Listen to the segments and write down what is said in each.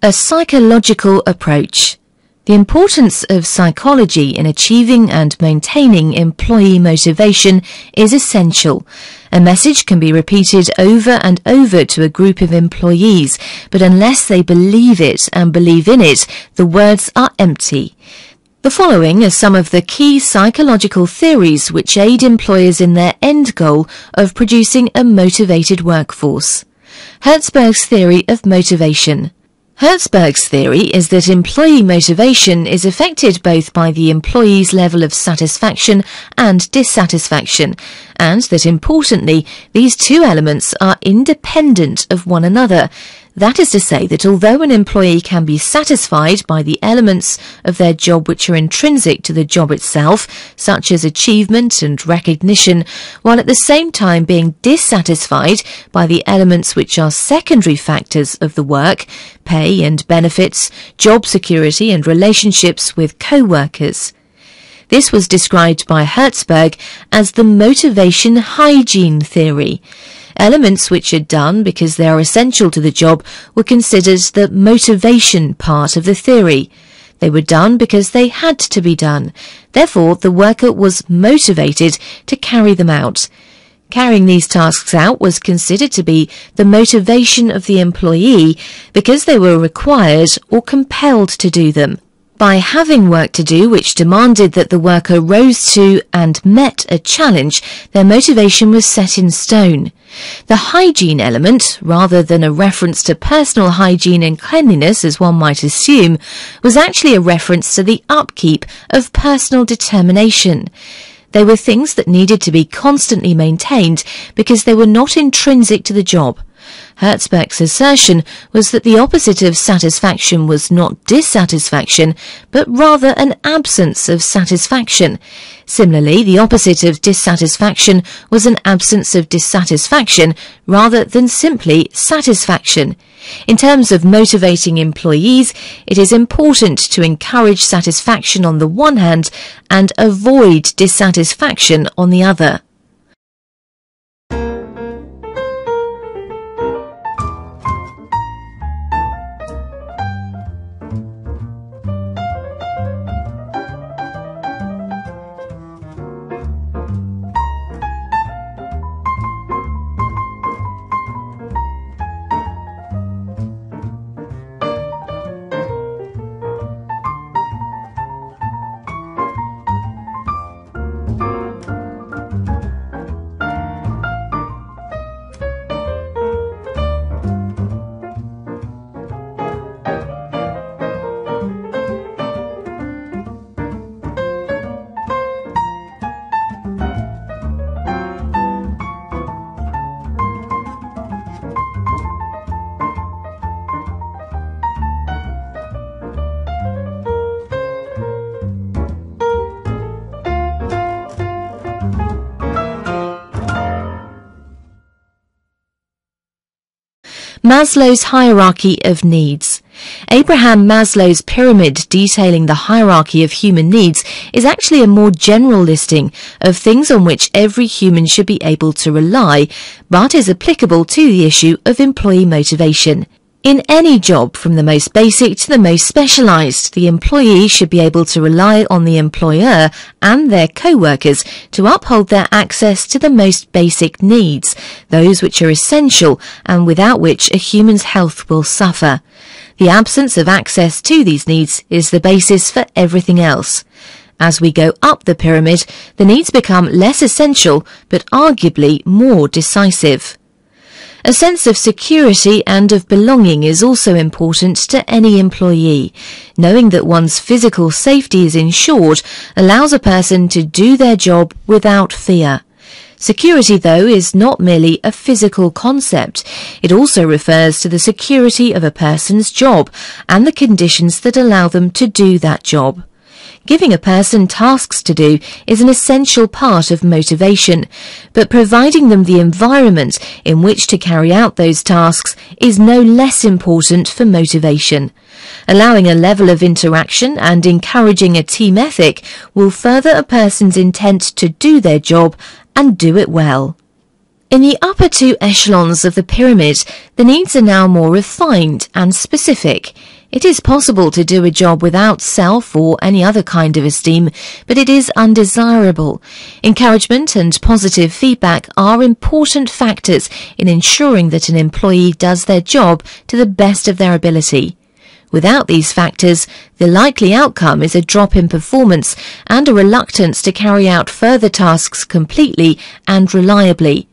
A psychological approach. The importance of psychology in achieving and maintaining employee motivation is essential. A message can be repeated over and over to a group of employees, but unless they believe it and believe in it, the words are empty. The following are some of the key psychological theories which aid employers in their end goal of producing a motivated workforce. Herzberg's theory of motivation. Herzberg's theory is that employee motivation is affected both by the employee's level of satisfaction and dissatisfaction, and that importantly, these two elements are independent of one another. That is to say that although an employee can be satisfied by the elements of their job which are intrinsic to the job itself, such as achievement and recognition, while at the same time being dissatisfied by the elements which are secondary factors of the work, pay and benefits, job security and relationships with co-workers. This was described by Herzberg as the motivation hygiene theory. Elements which are done because they are essential to the job were considered the motivation part of the theory. They were done because they had to be done. Therefore, the worker was motivated to carry them out. Carrying these tasks out was considered to be the motivation of the employee because they were required or compelled to do them. By having work to do which demanded that the worker rose to and met a challenge, their motivation was set in stone. The hygiene element, rather than a reference to personal hygiene and cleanliness as one might assume, was actually a reference to the upkeep of personal determination. They were things that needed to be constantly maintained because they were not intrinsic to the job. Herzberg's assertion was that the opposite of satisfaction was not dissatisfaction, but rather an absence of satisfaction. Similarly, the opposite of dissatisfaction was an absence of dissatisfaction rather than simply satisfaction. In terms of motivating employees, it is important to encourage satisfaction on the one hand and avoid dissatisfaction on the other. Maslow's hierarchy of needs. Abraham Maslow's pyramid detailing the hierarchy of human needs is actually a more general listing of things on which every human should be able to rely, but is applicable to the issue of employee motivation. In any job, from the most basic to the most specialized, the employee should be able to rely on the employer and their co-workers to uphold their access to the most basic needs, those which are essential and without which a human's health will suffer. The absence of access to these needs is the basis for everything else. As we go up the pyramid, the needs become less essential but arguably more decisive. A sense of security and of belonging is also important to any employee. Knowing that one's physical safety is ensured allows a person to do their job without fear. Security, though, is not merely a physical concept. It also refers to the security of a person's job and the conditions that allow them to do that job. Giving a person tasks to do is an essential part of motivation, but providing them the environment in which to carry out those tasks is no less important for motivation. Allowing a level of interaction and encouraging a team ethic will further a person's intent to do their job and do it well. In the upper two echelons of the pyramid, the needs are now more refined and specific. It is possible to do a job without self or any other kind of esteem, but it is undesirable. Encouragement and positive feedback are important factors in ensuring that an employee does their job to the best of their ability. Without these factors, the likely outcome is a drop in performance and a reluctance to carry out further tasks completely and reliably.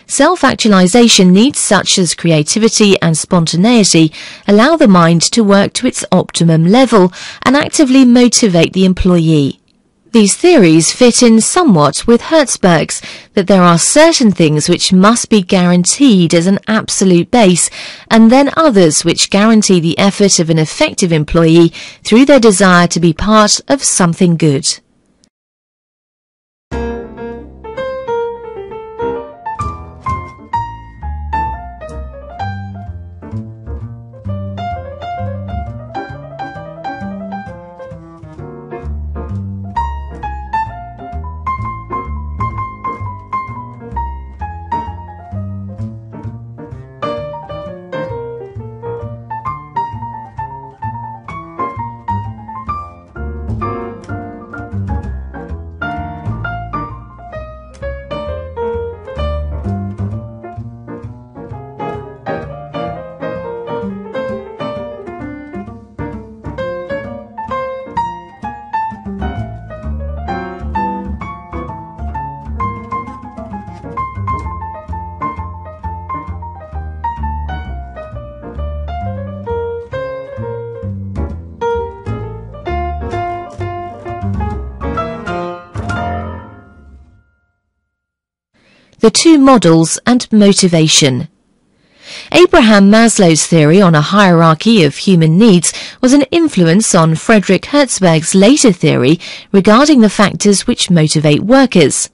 Self-actualization needs such as creativity and spontaneity allow the mind to work to its optimum level and actively motivate the employee. These theories fit in somewhat with Herzberg's, that there are certain things which must be guaranteed as an absolute base, and then others which guarantee the effort of an effective employee through their desire to be part of something good. The two models and motivation. Abraham Maslow's theory on a hierarchy of human needs was an influence on Frederick Herzberg's later theory regarding the factors which motivate workers.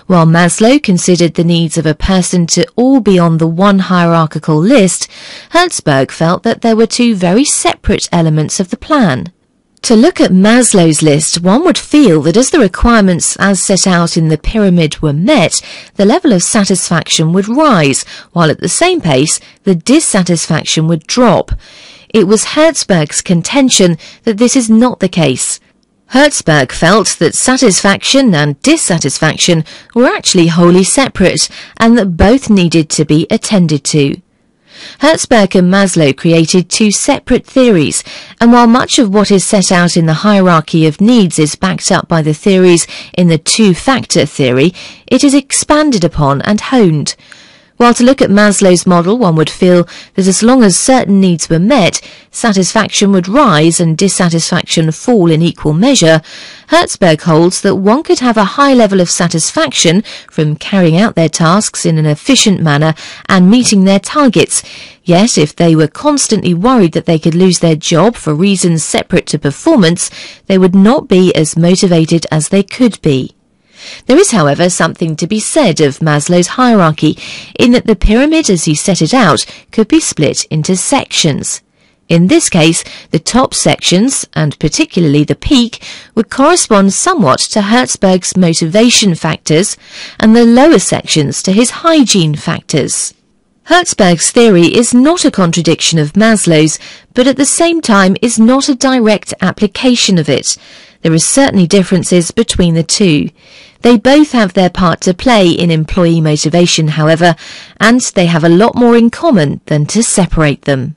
While Maslow considered the needs of a person to all be on the one hierarchical list, Herzberg felt that there were two very separate elements of the plan. To look at Maslow's list, one would feel that as the requirements as set out in the pyramid were met, the level of satisfaction would rise, while at the same pace, the dissatisfaction would drop. It was Herzberg's contention that this is not the case. Herzberg felt that satisfaction and dissatisfaction were actually wholly separate, and that both needed to be attended to. Herzberg and Maslow created two separate theories, and while much of what is set out in the hierarchy of needs is backed up by the theories in the two-factor theory, it is expanded upon and honed. While to look at Maslow's model, one would feel that as long as certain needs were met, satisfaction would rise and dissatisfaction fall in equal measure, Herzberg holds that one could have a high level of satisfaction from carrying out their tasks in an efficient manner and meeting their targets, yet if they were constantly worried that they could lose their job for reasons separate to performance, they would not be as motivated as they could be. There is, however, something to be said of Maslow's hierarchy, in that the pyramid as he set it out could be split into sections. In this case, the top sections, and particularly the peak, would correspond somewhat to Herzberg's motivation factors, and the lower sections to his hygiene factors. Herzberg's theory is not a contradiction of Maslow's, but at the same time is not a direct application of it. There are certainly differences between the two. They both have their part to play in employee motivation, however, and they have a lot more in common than to separate them.